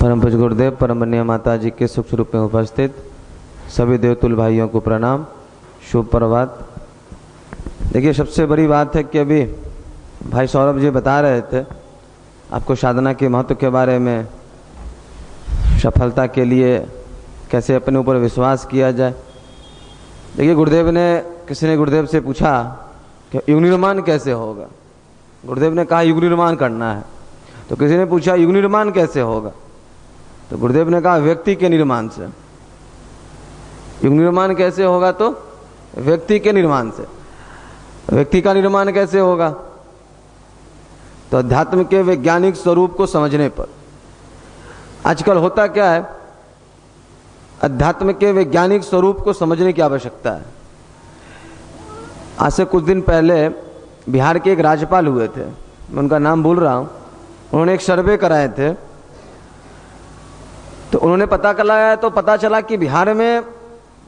परम पूज्य गुरुदेव, परम पुण्य माता जी के सूक्ष्म रूप में उपस्थित सभी देवतुल भाइयों को प्रणाम, शुभ प्रभात। देखिए, सबसे बड़ी बात है कि अभी भाई सौरभ जी बता रहे थे आपको साधना के महत्व के बारे में, सफलता के लिए कैसे अपने ऊपर विश्वास किया जाए। देखिए, किसी ने गुरुदेव से पूछा कि युग निर्माण कैसे होगा। गुरुदेव ने कहा युग निर्माण करना है। तो किसी ने पूछा युग निर्माण कैसे होगा, तो गुरुदेव ने कहा व्यक्ति के निर्माण से। युग निर्माण कैसे होगा, तो व्यक्ति के निर्माण से। व्यक्ति का निर्माण कैसे होगा, तो अध्यात्म के वैज्ञानिक स्वरूप को समझने पर। आजकल होता क्या है, अध्यात्म के वैज्ञानिक स्वरूप को समझने की आवश्यकता है। आज से कुछ दिन पहले बिहार के एक राज्यपाल हुए थे, मैं उनका नाम भूल रहा हूं। उन्होंने एक सर्वे कराए थे, तो उन्होंने पता चला कि बिहार में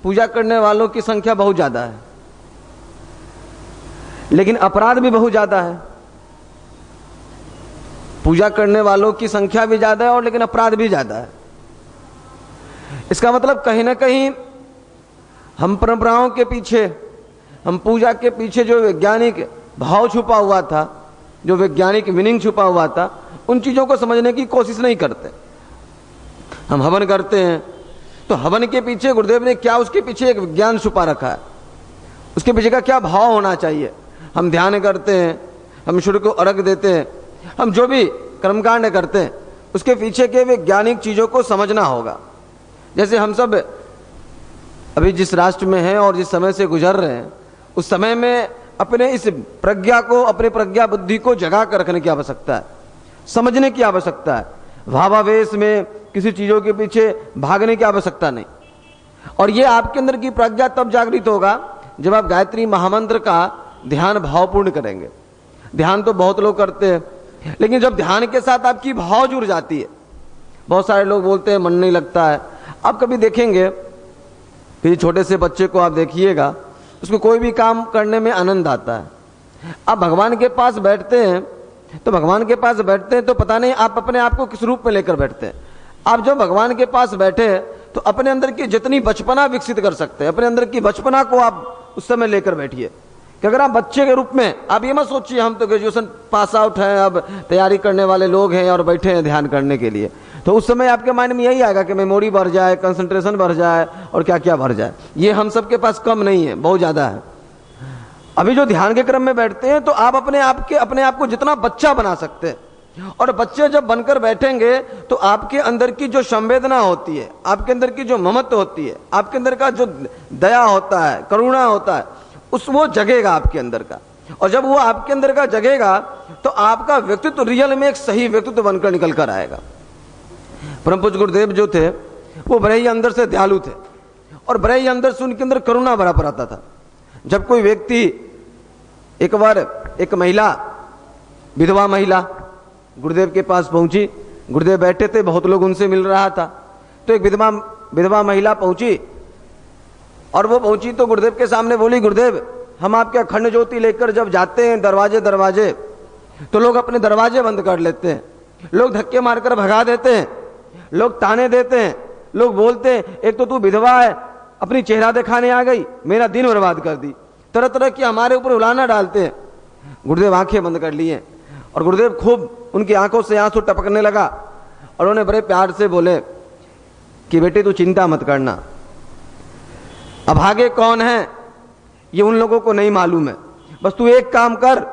पूजा करने वालों की संख्या बहुत ज्यादा है, लेकिन अपराध भी बहुत ज्यादा है। पूजा करने वालों की संख्या भी ज्यादा है और लेकिन अपराध भी ज्यादा है। इसका मतलब कहीं ना कहीं हम परंपराओं के पीछे, हम पूजा के पीछे जो वैज्ञानिक भाव छुपा हुआ था, जो वैज्ञानिक मीनिंग छुपा हुआ था, उन चीजों को समझने की कोशिश नहीं करते। हम हवन करते हैं, तो हवन के पीछे गुरुदेव ने क्या, उसके पीछे एक विज्ञान छुपा रखा है, उसके पीछे का क्या भाव होना चाहिए। हम ध्यान करते हैं, हम सूर्य को अर्घ देते हैं, हम जो भी कर्मकांड करते हैं, उसके पीछे के वैज्ञानिक चीजों को समझना होगा। जैसे हम सब अभी जिस राष्ट्र में हैं और जिस समय से गुजर रहे हैं, उस समय में अपने इस प्रज्ञा को, अपने प्रज्ञा बुद्धि को जगा कर रखने की आवश्यकता है, समझने की आवश्यकता है। भावावेश में किसी चीजों के पीछे भागने की आवश्यकता नहीं। और ये आपके अंदर की प्रज्ञा तब जागृत होगा जब आप गायत्री महामंत्र का ध्यान भावपूर्ण करेंगे। ध्यान तो बहुत लोग करते हैं, लेकिन जब ध्यान के साथ आपकी भाव जुड़ जाती है, बहुत सारे लोग बोलते हैं मन नहीं लगता है। आप कभी देखेंगे, किसी छोटे से बच्चे को आप देखिएगा, उसको कोई भी काम करने में आनंद आता है। आप भगवान के पास बैठते हैं, तो पता नहीं आप अपने आप को किस रूप में लेकर बैठते हैं। आप जब भगवान के पास बैठे तो अपने अंदर की जितनी बचपना विकसित कर सकते हैं, अपने अंदर की बचपना को आप उस समय लेकर बैठिए। कि अगर आप बच्चे के रूप में, आप ये मत सोचिए हम तो ग्रेजुएशन पास आउट हैं, अब तैयारी करने वाले लोग हैं और बैठे हैं ध्यान करने के लिए, तो उस समय आपके माइंड में यही आएगा कि मेमोरी बढ़ जाए, कंसंट्रेशन बढ़ जाए और क्या क्या बढ़ जाए। ये हम सबके पास कम नहीं है, बहुत ज्यादा है। अभी जो ध्यान के क्रम में बैठते हैं, तो आप अपने आप को जितना बच्चा बना सकते हैं, और बच्चे जब बनकर बैठेंगे तो आपके अंदर की जो संवेदना होती है, आपके अंदर की जो ममत्व होती है, आपके अंदर का जो दया होता है, करुणा होता है, वो जगेगा आपके अंदर का। और जब वो आपके अंदर का जगेगा तो आपका व्यक्तित्व रियल में एक सही व्यक्तित्व बनकर निकल कर आएगा। परम पूज्य गुरुदेव जो थे वो बड़े ही अंदर से दयालु थे, और बड़े ही अंदर से उनके अंदर करुणा भरा पड़ा था। जब कोई व्यक्ति, एक बार एक महिला, विधवा महिला गुरुदेव के पास पहुंची। गुरुदेव बैठे थे, बहुत लोग उनसे मिल रहा था, तो एक विधवा महिला पहुंची, और वो पहुंची तो गुरुदेव के सामने बोली, गुरुदेव हम आपके अखंड ज्योति लेकर जब जाते हैं दरवाजे, तो लोग अपने दरवाजे बंद कर लेते हैं, लोग धक्के मारकर भगा देते हैं, लोग ताने देते हैं, लोग बोलते हैं एक तो तू विधवा है, अपनी चेहरा दिखाने आ गई, मेरा दिन बर्बाद कर दी, तरह तरह की हमारे ऊपर उलाना डालते हैं। गुरुदेव आंखें बंद कर लिए, और गुरुदेव खूब उनकी आंखों से आंसू टपकने लगा, और उन्होंने बड़े प्यार से बोले कि बेटे तू चिंता मत करना, अभागे कौन है ये उन लोगों को नहीं मालूम है, बस तू एक काम कर,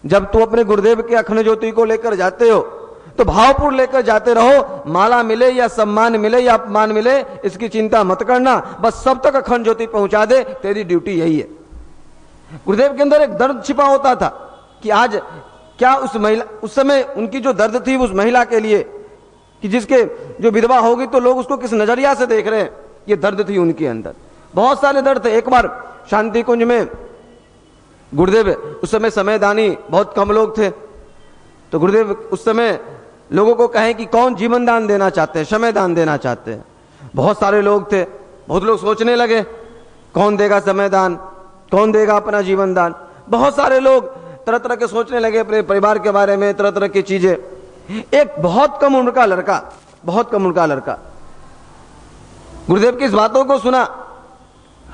जब तू अपने गुरुदेव के अखंड ज्योति को लेकर जाते हो तो भावपूर्ण लेकर जाते रहो। माला मिले या सम्मान मिले या अपमान मिले, इसकी चिंता मत करना, बस सब तक अखंड ज्योति पहुंचा दे, तेरी ड्यूटी यही है। गुरुदेव के अंदर एक दर्द छिपा होता था कि आज क्या उस महिला, उस समय उनकी जो दर्द थी उस महिला के लिए, कि जिसके जो विधवा होगी तो लोग उसको किस नजरिया से देख रहे हैं, ये दर्द थी उनके अंदर। बहुत सारे दर्द थे। एक बार शांति कुंज में गुरुदेव, उस समय समयदानी बहुत कम लोग थे, तो गुरुदेव उस समय लोगों को कहें कि कौन जीवन दान देना चाहते हैं, समय दान देना चाहते हैं। बहुत सारे लोग थे, बहुत लोग सोचने लगे कौन देगा समय दान, कौन देगा अपना जीवन दान। बहुत सारे लोग तरह तरह के सोचने लगे अपने परिवार के बारे में, तरह तरह की चीजें। एक बहुत कम उम्र का लड़का बहुत कम उनका लड़का। गुरुदेव की इस बातों को सुना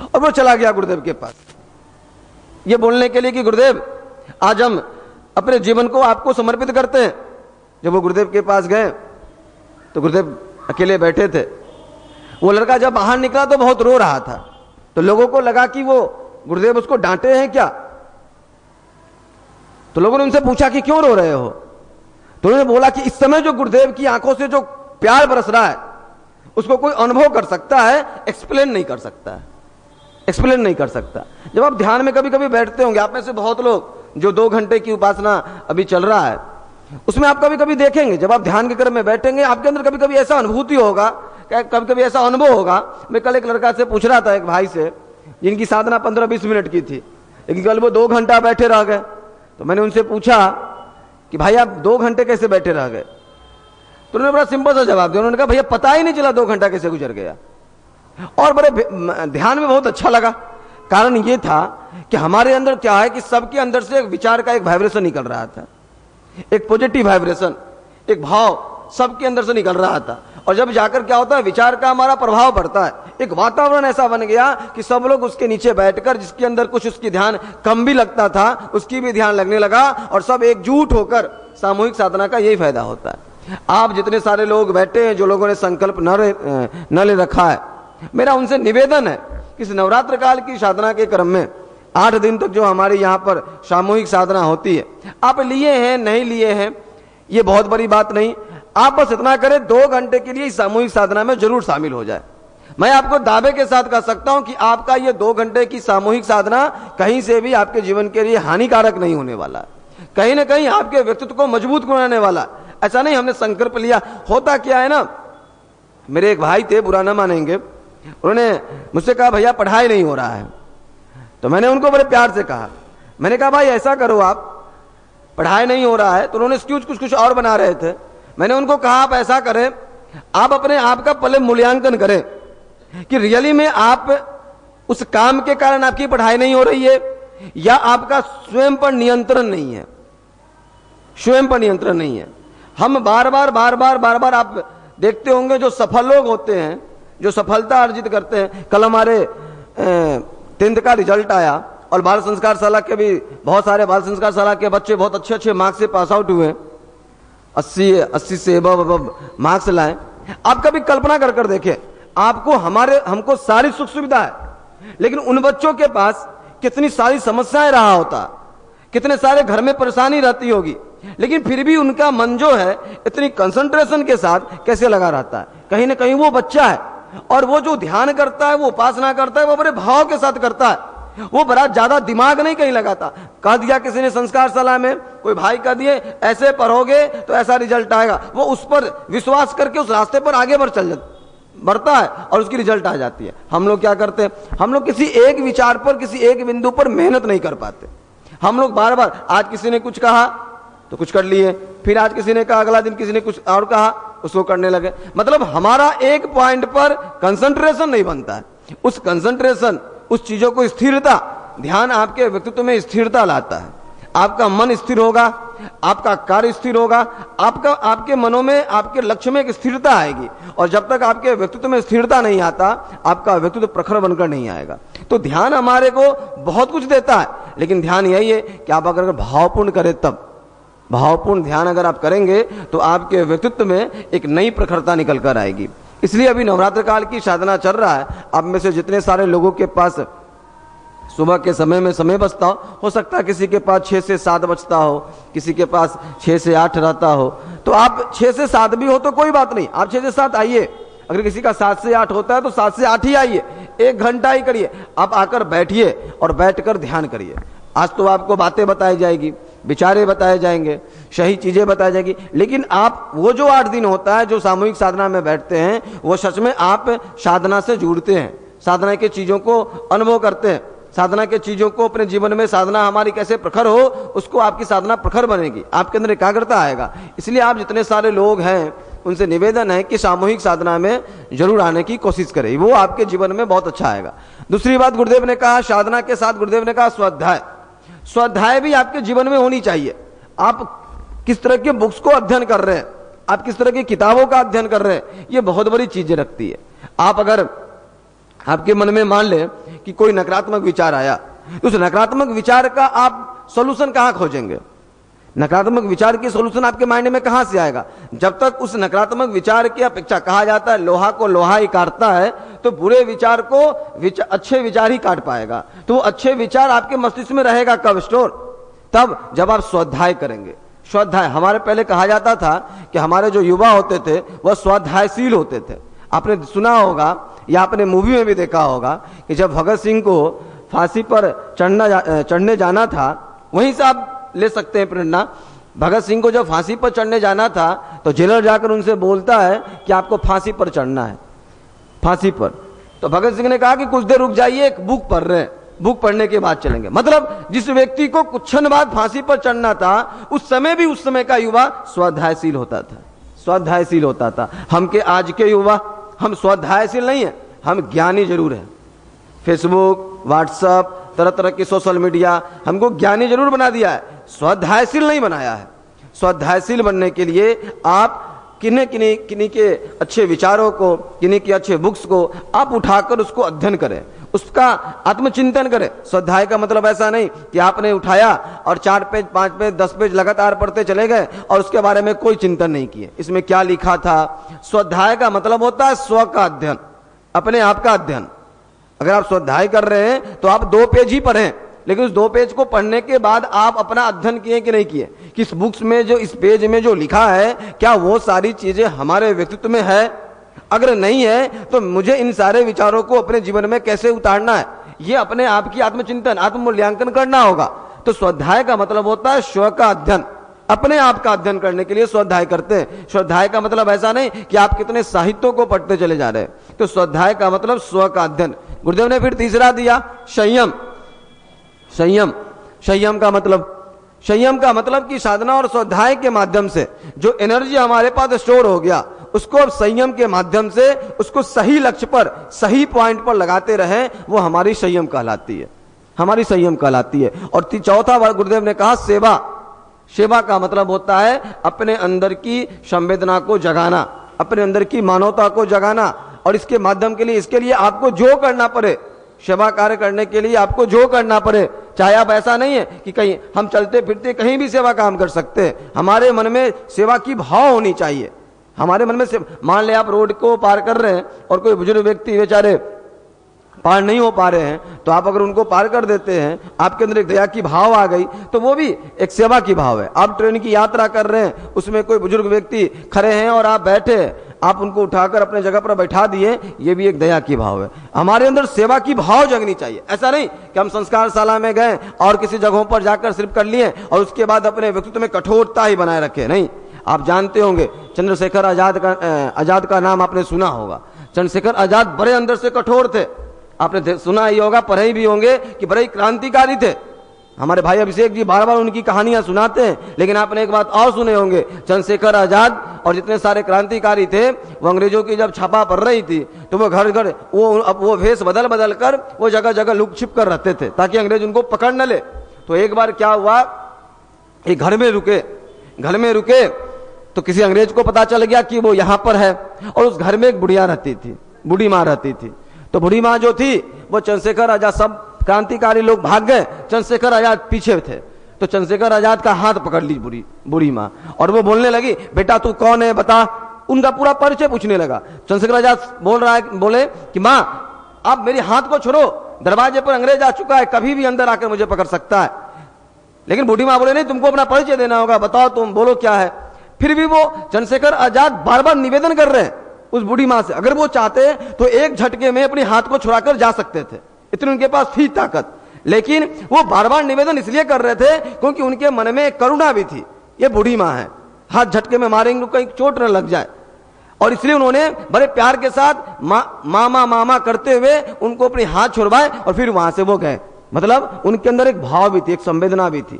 और वो चला गया गुरुदेव के पास, ये बोलने के लिए कि गुरुदेव आज हम अपने जीवन को आपको समर्पित करते हैं। जब वो गुरुदेव के पास गए तो गुरुदेव अकेले बैठे थे। वो लड़का जब बाहर निकला तो बहुत रो रहा था, तो लोगों को लगा कि वो गुरुदेव उसको डांटे हैं क्या। तो लोगों ने उनसे पूछा कि क्यों रो रहे हो। तो उन्होंने बोला कि इस समय जो गुरुदेव की आंखों से जो प्यार बरस रहा है उसको कोई अनुभव कर सकता है, एक्सप्लेन नहीं कर सकता है, एक्सप्लेन नहीं कर सकता। जब आप ध्यान में कभी कभी बैठते होंगे, आप में से बहुत लोग जो 2 घंटे की उपासना अभी चल रहा है उसमें आप कभी कभी देखेंगे, जब आप ध्यान के क्रम में बैठेंगे आपके अंदर कभी कभी ऐसा अनुभूति होगा, कभी कभी ऐसा अनुभव होगा। मैं कल एक लड़का से पूछ रहा था, एक भाई से, जिनकी साधना 15-20 मिनट की थी, लेकिन कल वो 2 घंटा बैठे रह गए। तो मैंने उनसे पूछा कि भाई आप 2 घंटे कैसे बैठे रह गए। तो उन्होंने बड़ा सिंपल सा जवाब दिया, उन्होंने कहा भैया पता ही नहीं चला 2 घंटा कैसे गुजर गया। और बड़े ध्यान में बहुत अच्छा लगा। कारण ये था कि हमारे अंदर क्या है कि सबके अंदर से एक विचार का एक वाइब्रेशन निकल रहा था, एक पॉजिटिव वाइब्रेशन, एक भाव सबके अंदर से निकल रहा था। और जब जाकर क्या होता है, विचार का हमारा प्रभाव पड़ता है, एक वातावरण ऐसा बन गया कि सब लोग उसके नीचे बैठकर, जिसके अंदर कुछ उसकी ध्यान कम भी लगता था उसकी भी ध्यान लगने लगा, और सब एकजुट होकर सामूहिक साधना का यही फायदा होता है। आप जितने सारे लोग बैठे हैं, जो लोगों ने संकल्प न ले रखा है, मेरा उनसे निवेदन है कि इस नवरात्र काल की साधना के क्रम में 8 दिन तक जो हमारे यहाँ पर सामूहिक साधना होती है, आप लिए हैं नहीं लिए हैं ये बहुत बड़ी बात नहीं, आप बस इतना करें 2 घंटे के लिए इस सामूहिक साधना में जरूर शामिल हो जाए। मैं आपको दावे के साथ कह सकता हूं कि आपका ये 2 घंटे की सामूहिक साधना कहीं से भी आपके जीवन के लिए हानिकारक नहीं होने वाला, कहीं ना कहीं आपके व्यक्तित्व को मजबूत बनाने वाला। ऐसा नहीं हमने संकल्प लिया। होता क्या है ना, मेरे एक भाई थे, बुरा ना मानेंगे, उन्होंने मुझसे कहा भैया पढ़ाई नहीं हो रहा है। तो मैंने उनको बड़े प्यार से कहा, मैंने कहा भाई ऐसा करो, आप पढ़ाई नहीं हो रहा है। तो उन्होंने एक्सक्यूज कुछ और बना रहे थे। मैंने उनको कहा आप ऐसा करें, आप अपने आप का पहले मूल्यांकन करें कि रियली में आप उस काम के कारण आपकी पढ़ाई नहीं हो रही है या आपका स्वयं पर नियंत्रण नहीं है, स्वयं पर नियंत्रण नहीं है। हम बार बार आप देखते होंगे जो सफल लोग होते हैं, जो सफलता अर्जित करते हैं, कल हमारे 10th का रिजल्ट आया और बाल संस्कार शाला के भी बहुत सारे बाल संस्कार शाला के बच्चे बहुत अच्छे मार्क्स से पास आउट हुए, 80 से अब मार्क्स लाए। आप कभी कल्पना कर देखें, आपको हमको सारी सुख सुविधा है, लेकिन उन बच्चों के पास कितनी सारी समस्याएं रहा होता, कितने सारे घर में परेशानी रहती होगी, लेकिन फिर भी उनका मन जो है इतनी कंसंट्रेशन के साथ कैसे लगा रहता है। कहीं ना कहीं वो बच्चा है, और वो जो ध्यान करता है, वो उपासना करता है, वो बड़े भाव के साथ करता है, वो बड़ा ज्यादा दिमाग नहीं कहीं लगाता। कह दिया किसी ने संस्कार शाला में, कोई भाई कह दिए ऐसे पढ़ोगे तो ऐसा रिजल्ट आएगा, वो उस पर विश्वास करके उस रास्ते पर आगे बढ़ता है और उसकी रिजल्ट आ जाती है। हम लोग क्या करते हैं, हम लोग किसी एक विचार पर, किसी एक बिंदु पर मेहनत नहीं कर पाते। हम लोग बार बार, आज किसी ने कुछ कहा तो कुछ कर लिए, फिर आज किसी ने कहा, अगला दिन किसी ने कुछ और कहा, उसको करने लगे। मतलब हमारा एक पॉइंट पर कंसंट्रेशन नहीं बनता है। उस कंसंट्रेशन, उस चीजों को स्थिरता, ध्यान आपके व्यक्तित्व में स्थिरता लाता है। आपका मन स्थिर होगा, आपका कार्य स्थिर होगा, आपके मनों में, आपके लक्ष्य में एक स्थिरता आएगी। और जब तक आपके व्यक्तित्व में स्थिरता नहीं आता, आपका व्यक्तित्व प्रखर बनकर नहीं आएगा। तो ध्यान हमारे को बहुत कुछ देता है, लेकिन ध्यान यही है कि आप अगर भावपूर्ण करें, तब भावपूर्ण ध्यान अगर आप करेंगे तो आपके व्यक्तित्व में एक नई प्रखरता निकल कर आएगी। इसलिए अभी नवरात्र काल की साधना चल रहा है। आप में से जितने सारे लोगों के पास सुबह के समय में समय बचता हो सकता है किसी के पास 6 से 7 बचता हो, किसी के पास 6 से 8 रहता हो, तो आप 6 से 7 भी हो तो कोई बात नहीं, आप 6 से 7 आइए। अगर किसी का 7 से 8 होता है तो 7 से 8 ही आइए, 1 घंटा ही करिए। आप आकर बैठिए और बैठकर ध्यान करिए। आज तो आपको बातें बताई जाएगी, विचारे बताए जाएंगे, सही चीजें बताई जाएगी, लेकिन आप वो जो 8 दिन होता है जो सामूहिक साधना में बैठते हैं, वो सच में आप साधना से जुड़ते हैं, साधना के चीजों को अनुभव करते हैं, साधना के चीजों को अपने जीवन में, साधना हमारी कैसे प्रखर हो, उसको आपकी साधना प्रखर बनेगी, आपके अंदर एकाग्रता आएगा। इसलिए आप जितने सारे लोग हैं उनसे निवेदन है कि सामूहिक साधना में जरूर आने की कोशिश करें, वो आपके जीवन में बहुत अच्छा आएगा। दूसरी बात गुरुदेव ने कहा, साधना के साथ गुरुदेव ने कहा स्वाध्याय। स्वाध्याय भी आपके जीवन में होनी चाहिए। आप किस तरह के बुक्स को अध्ययन कर रहे हैं, आप किस तरह की किताबों का अध्ययन कर रहे हैं, ये बहुत बड़ी चीजें रखती है। आप अगर आपके मन में मान ले कि कोई नकारात्मक विचार आया, तो उस नकारात्मक विचार का आप सॉल्यूशन कहां खोजेंगे? नकारात्मक विचार की सॉल्यूशन आपके माइंड में कहां से आएगा? जब तक उस नकारात्मक विचार की अपेक्षा, कहा जाता है लोहा को लोहा ही काटता है, तो बुरे विचार को अच्छे विचार ही काट पाएगा। तो वो अच्छे विचार आपके मस्तिष्क में रहेगा कब स्टोर? तब जब आप स्वाध्याय करेंगे। स्वाध्याय, हमारे पहले कहा जाता था कि हमारे जो युवा होते थे वह स्वाध्यायशील होते थे। आपने सुना होगा या आपने मूवी में भी देखा होगा कि जब भगत सिंह को फांसी पर चढ़ने जाना था, वहीं से आप ले सकते हैं प्रेरणा। भगत सिंह को जब फांसी पर चढ़ने जाना था तो जेलर जाकर उनसे बोलता है कि आपको फांसी पर चढ़ना है, फांसी पर। तो भगत सिंह ने कहा कि कुछ देर रुक जाइए, एक बुक पढ़ रहे हैं, बुक पढ़ने के बाद चलेंगे। मतलब जिस व्यक्ति को कुछ क्षण बाद फांसी पर चढ़ना था, उस समय भी उस समय का युवा स्वाध्यायशील होता था, स्वाध्यायशील होता था। हम के आज के युवा, हम स्वाध्यायशील नहीं है, हम ज्ञानी जरूर है। फेसबुक, व्हाट्सएप, तरह तरह की सोशल मीडिया हमको ज्ञानी जरूर बना दिया है, स्वाध्यायशील नहीं बनाया है। स्वाध्यायशील बनने के लिए आप किन्हीं के अच्छे विचारों को, किन्हीं के अच्छे बुक्स को आप उठाकर उसको अध्ययन करें, उसका आत्मचिंतन करें। स्वाध्याय का मतलब ऐसा नहीं कि आपने उठाया और 4 पेज 5 पेज 10 पेज लगातार पढ़ते चले गए और उसके बारे में कोई चिंतन नहीं किए, इसमें क्या लिखा था। स्वाध्याय का मतलब होता है स्व का अध्ययन, अपने आप का अध्ययन। अगर आप स्वाध्याय कर रहे हैं तो आप 2 पेज ही पढ़ें, लेकिन उस 2 पेज को पढ़ने के बाद आप अपना अध्ययन किए कि नहीं किए, कि इस बुक्स में जो, इस पेज में जो लिखा है, क्या वो सारी चीजें हमारे व्यक्तित्व में है? अगर नहीं है तो मुझे इन सारे विचारों को अपने जीवन में कैसे उतारना है, ये अपने आप की आत्मचिंतन, आत्ममूल्यांकन करना होगा। तो स्वाध्याय का मतलब होता है स्व का अध्ययन, अपने आप का अध्ययन करने के लिए स्वाध्याय करते हैं। स्वाध्याय का मतलब ऐसा नहीं कि आप कितने साहित्यों को पढ़ते चले जा रहे हैं। तो स्वाध्याय का मतलब स्व का अध्ययन। गुरुदेव ने फिर तीसरा दिया संयम। संयम, संयम का मतलब कि साधना और स्वाध्याय के माध्यम से जो एनर्जी हमारे पास स्टोर हो गया, उसको अब संयम के माध्यम से उसको सही लक्ष्य पर, सही पॉइंट पर लगाते रहें, वो हमारी संयम कहलाती है, हमारी संयम कहलाती है। और चौथा गुरुदेव ने कहा सेवा। सेवा का मतलब होता है अपने अंदर की संवेदना को जगाना, अपने अंदर की मानवता को जगाना। और इसके माध्यम के लिए, इसके लिए आपको जो करना पड़े, सेवा कार्य करने के लिए आपको जो करना पड़े, चाहे आप, ऐसा नहीं है कि कहीं हम चलते फिरते कहीं भी सेवा काम कर सकते हैं। हमारे मन में सेवा की भाव होनी चाहिए। हमारे मन में से, मान ले आप रोड को पार कर रहे हैं और कोई बुजुर्ग व्यक्ति बेचारे पार नहीं हो पा रहे हैं, तो आप अगर उनको पार कर देते हैं, आपके अंदर एक दया की भाव आ गई, तो वो भी एक सेवा की भाव है। आप ट्रेन की यात्रा कर रहे हैं, उसमें कोई बुजुर्ग व्यक्ति खड़े हैं और आप बैठे, आप उनको उठाकर अपने जगह पर बैठा दिए, ये भी एक दया की भाव है। हमारे अंदर सेवा की भाव जगनी चाहिए। ऐसा नहीं कि हम संस्कार शाला में गए और किसी जगहों पर जाकर सिर्फ कर लिए और उसके बाद अपने व्यक्तित्व में कठोरता ही बनाए रखे। नहीं, आप जानते होंगे चंद्रशेखर आजाद का नाम आपने सुना होगा। चंद्रशेखर आजाद बड़े अंदर से कठोर थे, आपने सुना ही होगा, पढ़े भी होंगे कि बड़े क्रांतिकारी थे। हमारे भाई अभिषेक जी बार बार उनकी कहानियां सुनाते हैं। लेकिन आपने एक बात और सुने होंगे, चंद्रशेखर आजाद और जितने सारे क्रांतिकारी थे, वो अंग्रेजों की जब छापा पड़ रही थी तो वो घर घर वो भेष बदल बदल कर वो जगह जगह लुक छिप कर रहते थे ताकि अंग्रेज उनको पकड़ न ले। तो एक बार क्या हुआ, एक घर में रुके तो किसी अंग्रेज को पता चल गया कि वो यहाँ पर है, और उस घर में एक बुढ़िया रहती थी, बूढ़ी माँ रहती थी। तो बूढ़ी माँ जो थी वो चंद्रशेखर आजाद, सब क्रांतिकारी लोग भाग गए, चंद्रशेखर आजाद पीछे थे। तो चंद्रशेखर आजाद का हाथ पकड़ ली बूढ़ी माँ और वो बोलने लगी, बेटा तू कौन है बता। उनका पूरा परिचय पूछने लगा। चंद्रशेखर आजाद बोले कि माँ आप मेरे हाथ को छोड़ो, दरवाजे पर अंग्रेज आ चुका है, कभी भी अंदर आकर मुझे पकड़ सकता है। लेकिन बूढ़ी माँ बोले नहीं, तुमको अपना परिचय देना होगा, बताओ तुम बोलो क्या है। फिर भी वो चंद्रशेखर आजाद बार बार निवेदन कर रहे हैं उस बूढ़ी माँ से, अगर वो चाहते तो एक झटके में अपने हाथ को छुड़ाकर जा सकते थे, इतनी उनके पास थी ताकत। लेकिन वो बार बार निवेदन इसलिए कर रहे थे क्योंकि उनके मन में करुणा भी थी, ये बूढ़ी माँ है, हाथ झटके में मारेंगे कहीं चोट न लग जाए। और इसलिए उन्होंने बड़े प्यार के साथ मामा करते हुए उनको अपने हाथ छुड़वाए और फिर वहां से वो गए। मतलब उनके अंदर एक भाव भी थी, एक संवेदना भी थी।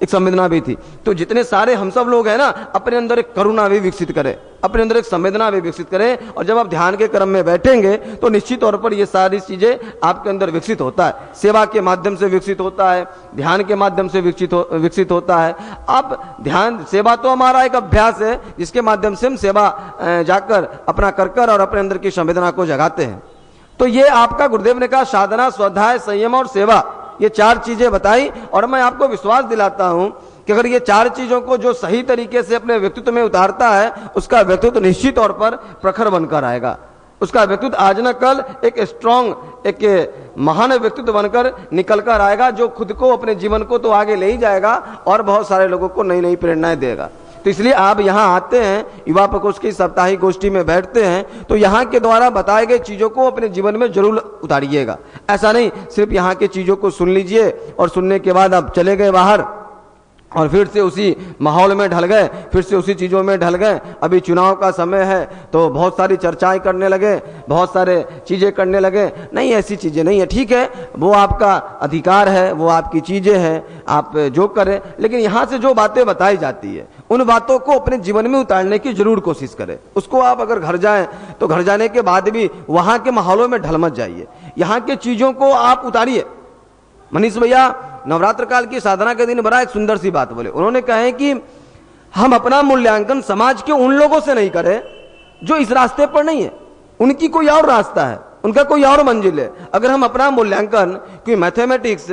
एक संवेदना भी थी। तो जितने सारे हम सब लोग हैं ना, अपने अंदर एक करुणा भी विकसित करें, अपने अंदर एक संवेदना भी विकसित करें, और जब आप ध्यान के क्रम में बैठेंगे तो निश्चित तौर पर ये सारी चीजें आपके अंदर विकसित होता है। सेवा के माध्यम से विकसित होता है, ध्यान के माध्यम से विकसित होता है। आप ध्यान सेवा तो हमारा एक अभ्यास है जिसके माध्यम से हम सेवा जाकर अपना कर और अपने अंदर की संवेदना को जगाते हैं। तो ये आपका गुरुदेव ने कहा साधना, स्वाध्याय, संयम और सेवा, ये 4 चीजें बताई। और मैं आपको विश्वास दिलाता हूं कि अगर ये 4 चीजों को जो सही तरीके से अपने व्यक्तित्व में उतारता है, उसका व्यक्तित्व निश्चित तौर पर प्रखर बनकर आएगा। उसका व्यक्तित्व आज न कल एक स्ट्रांग, एक महान व्यक्तित्व बनकर निकल कर आएगा, जो खुद को, अपने जीवन को तो आगे ले ही जाएगा और बहुत सारे लोगों को नई नई प्रेरणाएं देगा। तो इसलिए आप यहाँ आते हैं, युवा प्रकोष्ठ की साप्ताहिक गोष्ठी में बैठते हैं, तो यहाँ के द्वारा बताए गए चीजों को अपने जीवन में जरूर उतारिएगा। ऐसा नहीं सिर्फ यहाँ की चीजों को सुन लीजिए और सुनने के बाद आप चले गए बाहर और फिर से उसी माहौल में ढल गए, फिर से उसी चीजों में ढल गए। अभी चुनाव का समय है तो बहुत सारी चर्चाएं करने लगे, बहुत सारे चीजें करने लगे। नहीं, ऐसी चीजें नहीं है। ठीक है, वो आपका अधिकार है, वो आपकी चीजें हैं, आप जो करें, लेकिन यहाँ से जो बातें बताई जाती है उन बातों को अपने जीवन में उतारने की जरूर कोशिश करें। उसको आप अगर घर जाएं तो घर जाने के बाद भी वहां के माहौलों में ढल मत जाइए, यहाँ के चीजों को आप उतारिए। मनीष भैया नवरात्र काल की साधना के दिन बड़ा एक सुंदर सी बात बोले। उन्होंने कहा कि हम अपना मूल्यांकन समाज के उन लोगों से नहीं करें जो इस रास्ते पर नहीं है, उनकी कोई और रास्ता है, उनका कोई और मंजिल है। अगर हम अपना मूल्यांकन कोई मैथमेटिक्स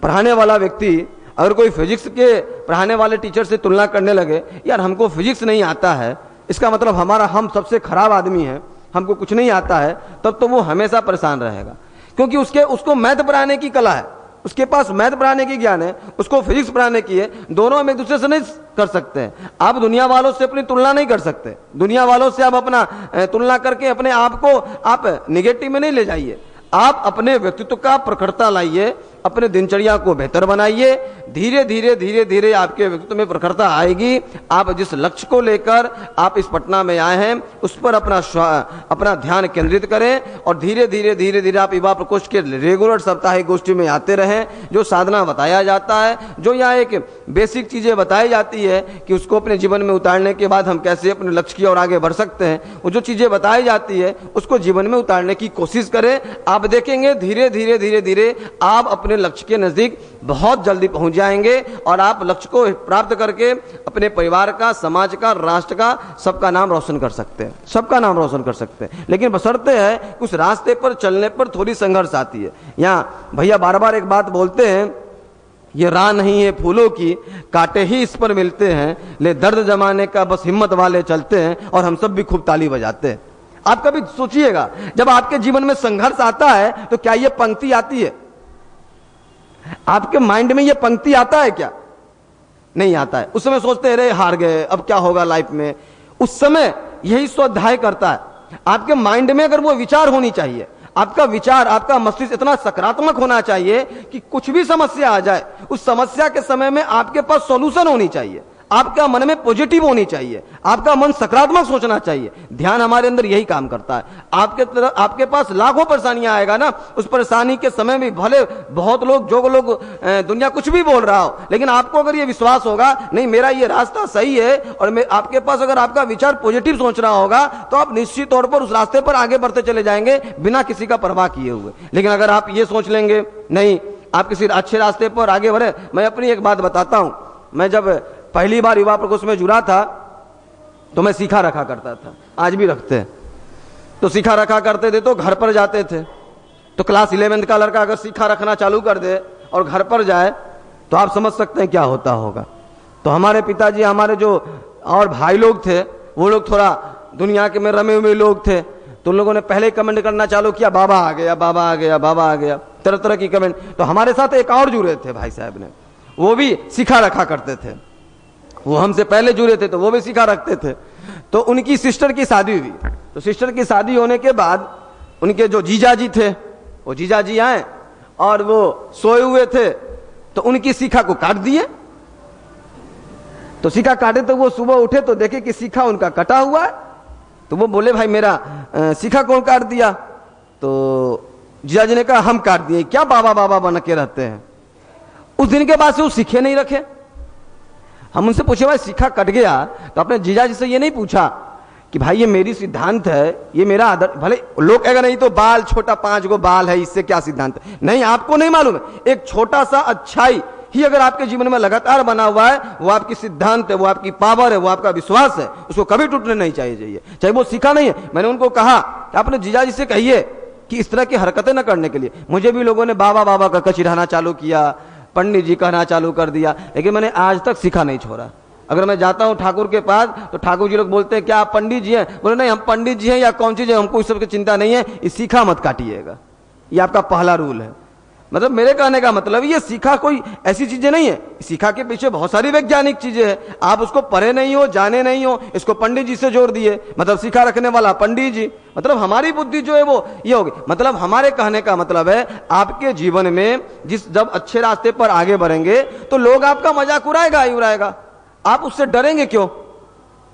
पढ़ाने वाला व्यक्ति, अगर कोई फिजिक्स के पढ़ाने वाले टीचर से तुलना करने लगे, यार हमको फिजिक्स नहीं आता है, इसका मतलब हम सबसे खराब आदमी हैं, हमको कुछ नहीं आता है, तब तो वो हमेशा परेशान रहेगा। क्योंकि उसको मैथ पढ़ाने की कला है, उसके पास मैथ पढ़ाने की ज्ञान है, उसको फिजिक्स पढ़ाने की है, दोनों हम एक दूसरे से नहीं कर सकते हैं। आप दुनिया वालों से अपनी तुलना नहीं कर सकते, दुनिया वालों से आप अपना तुलना करके अपने आप को आप निगेटिव में नहीं ले जाइए। आप अपने व्यक्तित्व का प्रखरता लाइए, अपने दिनचर्या को बेहतर बनाइए, धीरे धीरे धीरे धीरे आपके व्यक्तित्व में प्रखरता आएगी। आप जिस लक्ष्य को लेकर आप इस पटना में आए हैं उस पर अपना ध्यान केंद्रित करें और धीरे धीरे धीरे धीरे आप युवा प्रकोष्ठ के रेगुलर साप्ताहिक गोष्ठी में आते रहें। जो साधना बताया जाता है, जो यहाँ एक बेसिक चीजें बताई जाती है कि उसको अपने जीवन में उतारने के बाद हम कैसे अपने लक्ष्य की ओर आगे बढ़ सकते हैं, वो जो चीजें बताई जाती है उसको जीवन में उतारने की कोशिश करें। आप देखेंगे धीरे धीरे धीरे धीरे आप अपने लक्ष्य के नजदीक बहुत जल्दी पहुंच जाएंगे और आप लक्ष्य को प्राप्त करके अपने परिवार का, समाज का, राष्ट्र का, सबका नाम रोशन कर सकते हैं, सबका नाम रोशन कर सकते हैं। लेकिन बशर्ते है उस रास्ते पर चलने पर थोड़ी संघर्ष आती है। यहाँ भैया बार बार एक बात बोलते हैं, ये राह नहीं है फूलों की, कांटे ही इस पर मिलते हैं, ले दर्द जमाने का बस हिम्मत वाले चलते हैं। और हम सब भी खूब ताली बजाते हैं। आप कभी सोचिएगा, जब आपके जीवन में संघर्ष आता है तो क्या ये पंक्ति आती है? आपके माइंड में ये पंक्ति आता है क्या? नहीं आता है। उस समय सोचते हैं अरे हार गए, अब क्या होगा लाइफ में। उस समय यही स्वाध्याय करता है। आपके माइंड में अगर वो विचार होनी चाहिए, आपका विचार, आपका मस्तिष्क इतना सकारात्मक होना चाहिए कि कुछ भी समस्या आ जाए, उस समस्या के समय में आपके पास सॉल्यूशन होनी चाहिए। आपका मन में पॉजिटिव होनी चाहिए, आपका मन सकारात्मक सोचना चाहिए। ध्यान हमारे अंदर यही काम करता है। आपके पास लाखों परेशानियां आएगा ना, उस परेशानी के समय में भले बहुत लोग, जो लोग दुनिया कुछ भी बोल रहा हो, लेकिन आपको अगर ये विश्वास होगा नहीं मेरा ये रास्ता सही है, और आपके पास अगर आपका विचार पॉजिटिव सोच रहा होगा, तो आप निश्चित तौर पर उस रास्ते पर आगे बढ़ते चले जाएंगे बिना किसी का परवाह किए हुए। लेकिन अगर आप ये सोच लेंगे नहीं आप किसी अच्छे रास्ते पर आगे बढ़े। मैं अपनी एक बात बताता हूं, मैं जब पहली बार युवा प्रकोष्ठ में जुड़ा था तो मैं सीखा रखा करता था, आज भी रखते हैं। तो सीखा रखा करते थे तो घर पर जाते थे, तो क्लास 11th का लड़का अगर सीखा रखना चालू कर दे और घर पर जाए तो आप समझ सकते हैं क्या होता होगा। तो हमारे पिताजी, हमारे जो और भाई लोग थे, वो लोग थोड़ा दुनिया के में रमे हुए लोग थे, तो उन लोगों ने पहले कमेंट करना चालू किया, बाबा आ गया, बाबा आ गया, बाबा आ गया, तरह तरह की कमेंट। तो हमारे साथ एक और जुड़े थे भाई साहब ने, वो भी सीखा रखा करते थे, वो हमसे पहले जुड़े थे तो वो भी सीखा रखते थे। तो उनकी सिस्टर की शादी हुई, तो सिस्टर की शादी होने के बाद उनके जो जीजाजी थे, वो जीजाजी आए और वो सोए हुए थे, तो उनकी सीखा को काट दिए। तो सीखा काटे तो वो सुबह उठे तो देखे कि सीखा उनका कटा हुआ है। तो वो बोले भाई मेरा सीखा कौन काट दिया? तो जीजाजी ने कहा हम काट दिए। क्या बाबा बाबा बन के रहते हैं? उस दिन के बाद से वो सीखे नहीं रखे। हम उनसे पूछे भाई सीखा कट गया, तो अपने जीजा जी से ये नहीं पूछा कि भाई ये मेरी सिद्धांत है, ये मेरा आदर, भले लोग कहेगा नहीं तो बाल छोटा 5 गो बाल है, इससे क्या सिद्धांत है? नहीं, आपको नहीं मालूम है। एक छोटा सा अच्छाई ही अगर आपके जीवन में लगातार बना हुआ है, वो आपकी सिद्धांत है, वो आपकी पावर है, वो आपका विश्वास है, उसको कभी टूटने नहीं चाहिए, चाहे वो सीखा नहीं है। मैंने उनको कहा कि अपने जीजा जी से कहिए कि इस तरह की हरकतें न करने के लिए। मुझे भी लोगों ने बाबा बाबा का चिढ़ाना चालू किया, पंडित जी कहना चालू कर दिया, लेकिन मैंने आज तक सीखा नहीं छोड़ा। अगर मैं जाता हूं ठाकुर के पास तो ठाकुर जी लोग बोलते हैं क्या आप पंडित जी हैं? बोले नहीं, हम पंडित जी हैं या कौन चीज है, हमको इस सब की चिंता नहीं है, ये सीखा मत काटिएगा, ये आपका पहला रूल है। मतलब मेरे कहने का मतलब ये सीखा कोई ऐसी चीजें नहीं है, सीखा के पीछे बहुत सारी वैज्ञानिक चीजें हैं। आप उसको पढ़े नहीं हो, जाने नहीं हो, इसको पंडित जी से जोड़ दिए, मतलब सीखा रखने वाला पंडित जी। मतलब हमारी बुद्धि जो है वो ये होगी। मतलब हमारे कहने का मतलब है आपके जीवन में जब अच्छे रास्ते पर आगे बढ़ेंगे तो लोग आपका मजाक उड़ाएगा ही उड़ाएगा, आप उससे डरेंगे क्यों?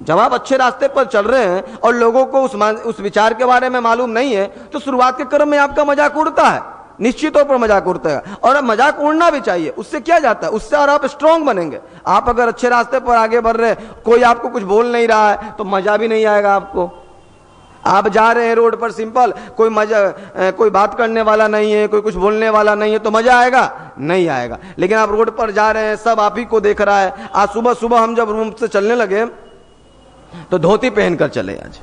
जब आप अच्छे रास्ते पर चल रहे हैं और लोगों को उस विचार के बारे में मालूम नहीं है, तो शुरुआत के क्रम में आपका मजाक उड़ता है, निश्चित तौर पर मजाक उड़ता है, और मजाक उड़ना भी चाहिए। उससे क्या जाता है, उससे और आप स्ट्रांग बनेंगे। आप अगर अच्छे रास्ते पर आगे बढ़ रहे हैं, कोई आपको कुछ बोल नहीं रहा है, तो मजा भी नहीं आएगा आपको। आप जा रहे हैं रोड पर सिंपल, कोई बात करने वाला नहीं है, कोई कुछ बोलने वाला नहीं है, तो मजा आएगा? नहीं आएगा। लेकिन आप रोड पर जा रहे हैं, सब आप ही को देख रहा है। आज सुबह सुबह हम जब रूम से चलने लगे तो धोती पहनकर चले, आज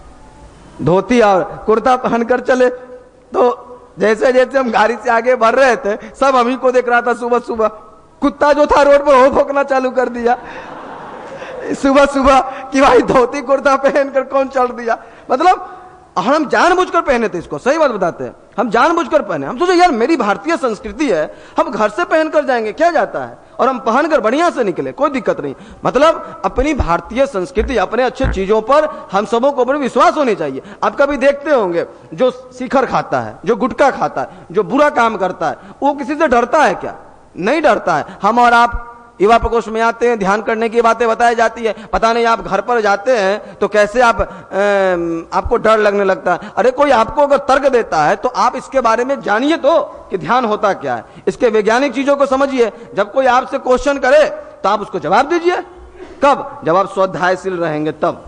धोती और कुर्ता पहनकर चले। तो जैसे जैसे हम गाड़ी से आगे बढ़ रहे थे, सब हम ही को देख रहा था। सुबह सुबह कुत्ता जो था रोड पर वो भौंकना चालू कर दिया सुबह सुबह कि भाई धोती कुर्ता पहनकर कौन चल दिया। मतलब हम जानबूझकर पहने थे इसको, सही बात बताते हैं, हम जानबूझकर पहने। हम सोचे यार मेरी भारतीय संस्कृति है, हम घर से पहनकर जाएंगे, क्या जाता है, और हम पहनकर बढ़िया से निकले, कोई दिक्कत नहीं। मतलब अपनी भारतीय संस्कृति, अपने अच्छे चीजों पर हम सबों को बड़े विश्वास होनी चाहिए। आप कभी देखते होंगे जो शिखर खाता है, जो गुटखा खाता है, जो बुरा काम करता है, वो किसी से डरता है क्या? नहीं डरता है। हम और आप युवा प्रकोष्ठ में आते हैं, ध्यान करने की बातें बताई जाती है, पता नहीं आप घर पर जाते हैं तो कैसे आपको डर लगने लगता है। अरे कोई आपको अगर तर्क देता है तो आप इसके बारे में जानिए तो कि ध्यान होता क्या है, इसके वैज्ञानिक चीजों को समझिए। जब कोई आपसे क्वेश्चन करे तो आप उसको जवाब दीजिए। कब? जब आप स्वाध्यायशील रहेंगे, तब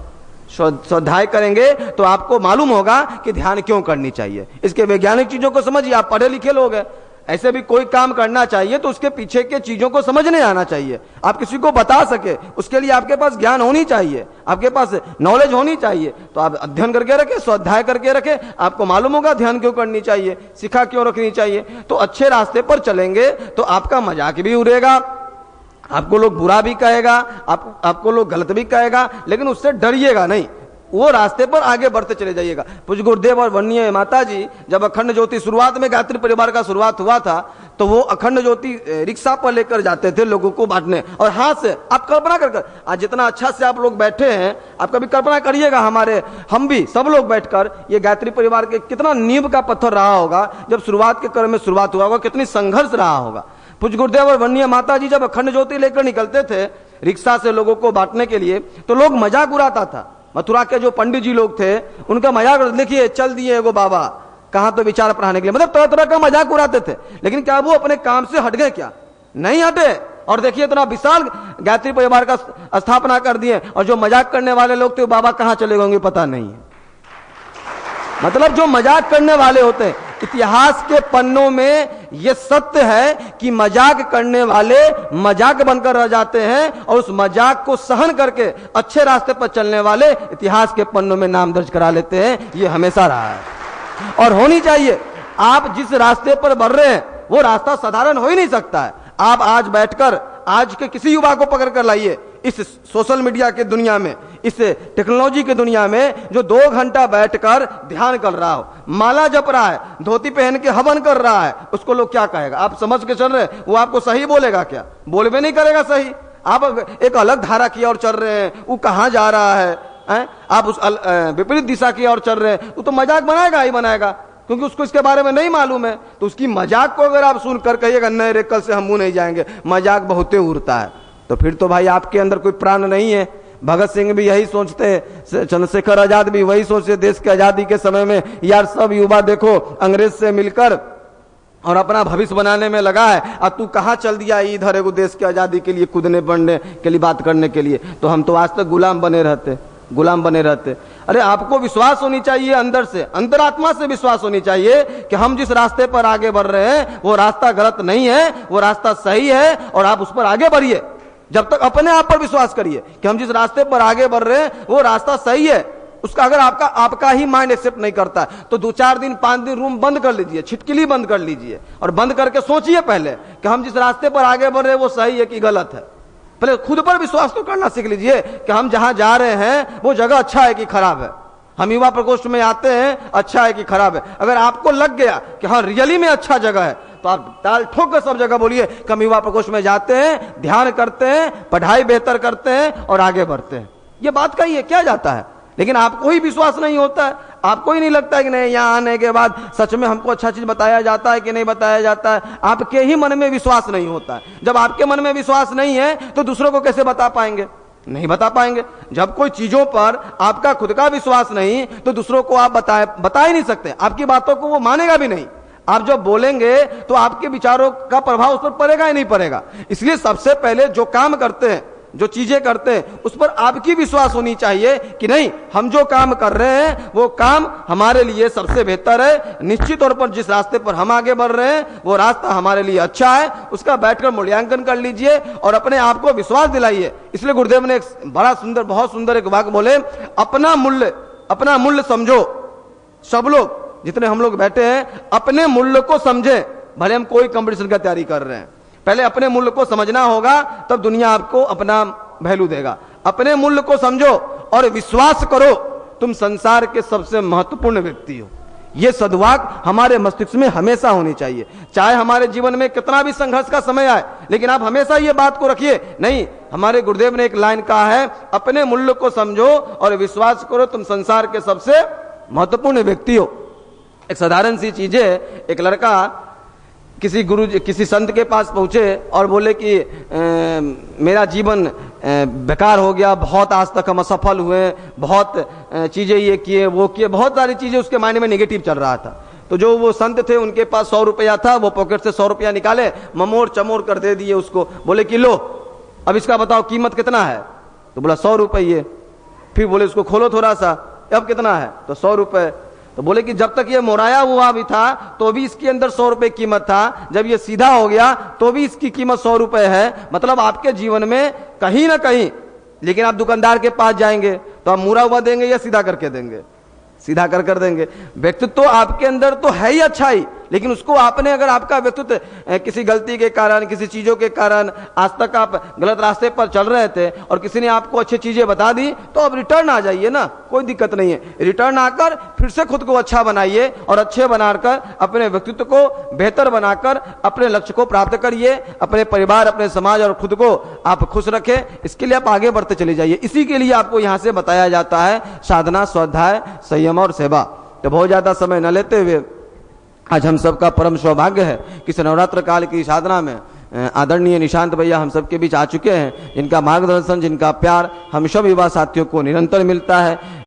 स्वाध्याय करेंगे तो आपको मालूम होगा कि ध्यान क्यों करनी चाहिए। इसके वैज्ञानिक चीजों को समझिए। आप पढ़े लिखे लोग हैं, ऐसे भी कोई काम करना चाहिए तो उसके पीछे के चीजों को समझने आना चाहिए, आप किसी को बता सके, उसके लिए आपके पास ज्ञान होनी चाहिए, आपके पास नॉलेज होनी चाहिए। तो आप अध्ययन करके रखें, स्वाध्याय करके रखें, आपको मालूम होगा ध्यान क्यों करनी चाहिए, शिखा क्यों रखनी चाहिए। तो अच्छे रास्ते पर चलेंगे तो आपका मजाक भी उड़ेगा, आपको लोग बुरा भी कहेगा, आपको लोग गलत भी कहेगा, लेकिन उससे डरिएगा नहीं, वो रास्ते पर आगे बढ़ते चले जाइएगा। पूज्य गुरुदेव और वन्य माता जी जब अखंड ज्योति शुरुआत में गायत्री परिवार का शुरुआत हुआ था, तो वो अखंड ज्योति रिक्शा पर लेकर जाते थे लोगों को बांटने, और हाथ से। आप कल्पना कर, आज जितना अच्छा से आप लोग बैठे हैं, आप कभी कल्पना करिएगा हम भी सब लोग बैठकर ये गायत्री परिवार के कितना नींव का पत्थर रहा होगा, जब शुरुआत के क्रम में शुरुआत हुआ होगा, कितनी संघर्ष रहा होगा। पूज्य गुरुदेव और वन्य माता जी जब अखंड ज्योति लेकर निकलते थे रिक्शा से लोगों को बांटने के लिए, तो लोग मजाक उड़ाता था। मथुरा के जो पंडित जी लोग थे उनका मजाक, देखिए चल दिए एगो बाबा कहां तो विचार पढ़ाने के लिए, मतलब तरह तरह का मजाक उड़ाते थे। लेकिन क्या वो अपने काम से हट गए? क्या नहीं हटे। और देखिए इतना विशाल गायत्री परिवार का स्थापना कर दिए, और जो मजाक करने वाले लोग थे बाबा कहां चले गए पता नहीं है। मतलब जो मजाक करने वाले होते हैं, इतिहास के पन्नों में यह सत्य है कि मजाक करने वाले मजाक बनकर रह जाते हैं, और उस मजाक को सहन करके अच्छे रास्ते पर चलने वाले इतिहास के पन्नों में नाम दर्ज करा लेते हैं। यह हमेशा रहा है और होनी चाहिए। आप जिस रास्ते पर बढ़ रहे हैं वो रास्ता साधारण हो ही नहीं सकता है। आप आज बैठकर आज के किसी युवा को पकड़ कर लाइए इस सोशल मीडिया के दुनिया में, इस टेक्नोलॉजी के दुनिया में, जो 2 घंटा बैठकर ध्यान कर रहा हो, माला जप रहा है, धोती पहन के हवन कर रहा है, उसको लोग क्या कहेगा? आप समझ के चल रहे हैं, वो आपको सही बोलेगा क्या? बोल भी नहीं करेगा सही। आप एक अलग धारा की ओर चल रहे हैं, वो कहां जा रहा है? आप उस विपरीत दिशा की ओर चल रहे हैं, वो तो मजाक बनाएगा ही बनाएगा, क्योंकि उसको इसके बारे में नहीं मालूम है। तो उसकी मजाक को अगर आप सुनकर कहिएगा नहीं रे कल से हम मुंह नहीं जाएंगे, मजाक बहुते उड़ता है, तो फिर तो भाई आपके अंदर कोई प्राण नहीं है। भगत सिंह भी यही सोचते, चंद्रशेखर आजाद भी वही सोचते देश की आजादी के समय में, यार सब युवा देखो अंग्रेज से मिलकर और अपना भविष्य बनाने में लगा है, और तू कहाँ चल दिया इधर एगो देश की आज़ादी के लिए कूदने बढ़ने के लिए, बात करने के लिए। तो हम तो आज तक गुलाम बने रहते। अरे आपको विश्वास होनी चाहिए, अंदर से, अंतरात्मा से विश्वास होनी चाहिए कि हम जिस रास्ते पर आगे बढ़ रहे हैं वो रास्ता गलत नहीं है, वो रास्ता सही है, और आप उस पर आगे बढ़िए। जब तक अपने आप पर विश्वास करिए कि हम जिस रास्ते पर आगे बढ़ रहे हैं वो रास्ता सही है, उसका अगर आपका ही माइंड एक्सेप्ट नहीं करता है तो 2-4 दिन 5 दिन रूम बंद कर लीजिए, छिटकिली बंद कर लीजिए, और बंद करके सोचिए पहले कि हम जिस रास्ते पर आगे बढ़ रहे हैं वो सही है कि गलत है। पहले खुद पर विश्वास तो करना सीख लीजिए कि हम जहां जा रहे हैं वो जगह अच्छा है कि खराब है। हम युवा प्रकोष्ठ में आते हैं, अच्छा है कि खराब है। अगर आपको लग गया कि हाँ रियली में अच्छा जगह है तो आप ताल ठोक कर सब जगह बोलिए कि हम युवा प्रकोष्ठ में जाते हैं, ध्यान करते हैं, पढ़ाई बेहतर करते हैं और आगे बढ़ते हैं। ये बात कही है, क्या जाता है। लेकिन आपको ही विश्वास नहीं होता है, आपको ही नहीं लगता है कि नहीं यहाँ आने के बाद सच में हमको अच्छा चीज बताया जाता है कि नहीं बताया जाता है। आपके ही मन में विश्वास नहीं होता है। जब आपके मन में विश्वास नहीं है तो दूसरों को कैसे बता पाएंगे? नहीं बता पाएंगे। जब कोई चीजों पर आपका खुद का विश्वास नहीं तो दूसरों को आप बता ही नहीं सकते। आपकी बातों को वो मानेगा भी नहीं। आप जब बोलेंगे तो आपके विचारों का प्रभाव उस पर पड़ेगा ही नहीं पड़ेगा। इसलिए सबसे पहले जो काम करते हैं, जो चीजें करते हैं, उस पर आपकी विश्वास होनी चाहिए कि नहीं हम जो काम कर रहे हैं वो काम हमारे लिए सबसे बेहतर है। निश्चित तौर पर जिस रास्ते पर हम आगे बढ़ रहे हैं वो रास्ता हमारे लिए अच्छा है। उसका बैठकर मूल्यांकन कर लीजिए और अपने आप को विश्वास दिलाइए। इसलिए गुरुदेव ने एक बहुत सुंदर एक वाक्य बोले, अपना मूल्य समझो। सब लोग जितने हम लोग बैठे हैं अपने मूल्य को समझें। भले हम कोई कंपटीशन का तैयारी कर रहे हैं, पहले अपने मूल्य को समझना होगा, तब दुनिया आपको अपना वैल्यू देगा। अपने मूल्य को समझो और विश्वास करो तुम संसार के सबसे महत्वपूर्ण व्यक्ति हो। यह सद्वाक हमारे मस्तिष्क में हमेशा होनी चाहिए। चाहे हमारे जीवन में कितना भी संघर्ष का समय आए, लेकिन आप हमेशा ये बात को रखिए। नहीं, हमारे गुरुदेव ने एक लाइन कहा है, अपने मूल्य को समझो और विश्वास करो तुम संसार के सबसे महत्वपूर्ण व्यक्ति हो। एक साधारण सी चीज है, एक लड़का किसी संत के पास पहुंचे और बोले कि मेरा जीवन बेकार हो गया, बहुत आज तक हम असफल हुए, बहुत चीजें ये किए वो किए, बहुत सारी चीजें उसके माइंड में नेगेटिव चल रहा था। तो जो वो संत थे उनके पास 100 रुपया था, वो पॉकेट से 100 रुपया निकाले, ममोड़ चमोड़ कर दे दिए उसको। बोले कि लो अब इसका बताओ कीमत कितना है? तो बोला 100 रुपये। फिर बोले उसको खोलो थोड़ा सा, अब कितना है? तो 100 रुपये। तो बोले कि जब तक ये मोराया हुआ भी था तो भी इसके अंदर 100 रुपए कीमत था, जब ये सीधा हो गया तो भी इसकी कीमत 100 रुपए है। मतलब आपके जीवन में कहीं ना कहीं, लेकिन आप दुकानदार के पास जाएंगे तो आप मुड़ा हुआ देंगे या सीधा करके देंगे? सीधा कर देंगे। व्यक्तित्व तो आपके अंदर तो है ही अच्छा ही, लेकिन उसको आपने अगर आपका व्यक्तित्व किसी गलती के कारण, किसी चीजों के कारण आज तक आप गलत रास्ते पर चल रहे थे और किसी ने आपको अच्छी चीजें बता दी, तो अब रिटर्न आ जाइए ना, कोई दिक्कत नहीं है। रिटर्न आकर फिर से खुद को अच्छा बनाइए और अच्छे बनाकर अपने व्यक्तित्व को बेहतर बनाकर अपने लक्ष्य को प्राप्त करिए। अपने परिवार, अपने समाज और खुद को आप खुश रखें। इसके लिए आप आगे बढ़ते चले जाइए। इसी के लिए आपको यहाँ से बताया जाता है साधना, स्वाध्याय, संयम और सेवा। तो बहुत ज्यादा समय न लेते हुए आज हम सबका परम सौभाग्य है कि इस नवरात्र काल की साधना में आदरणीय निशांत भैया हम सबके बीच आ चुके हैं, जिनका मार्गदर्शन, जिनका प्यार हम सब युवा साथियों को निरंतर मिलता है।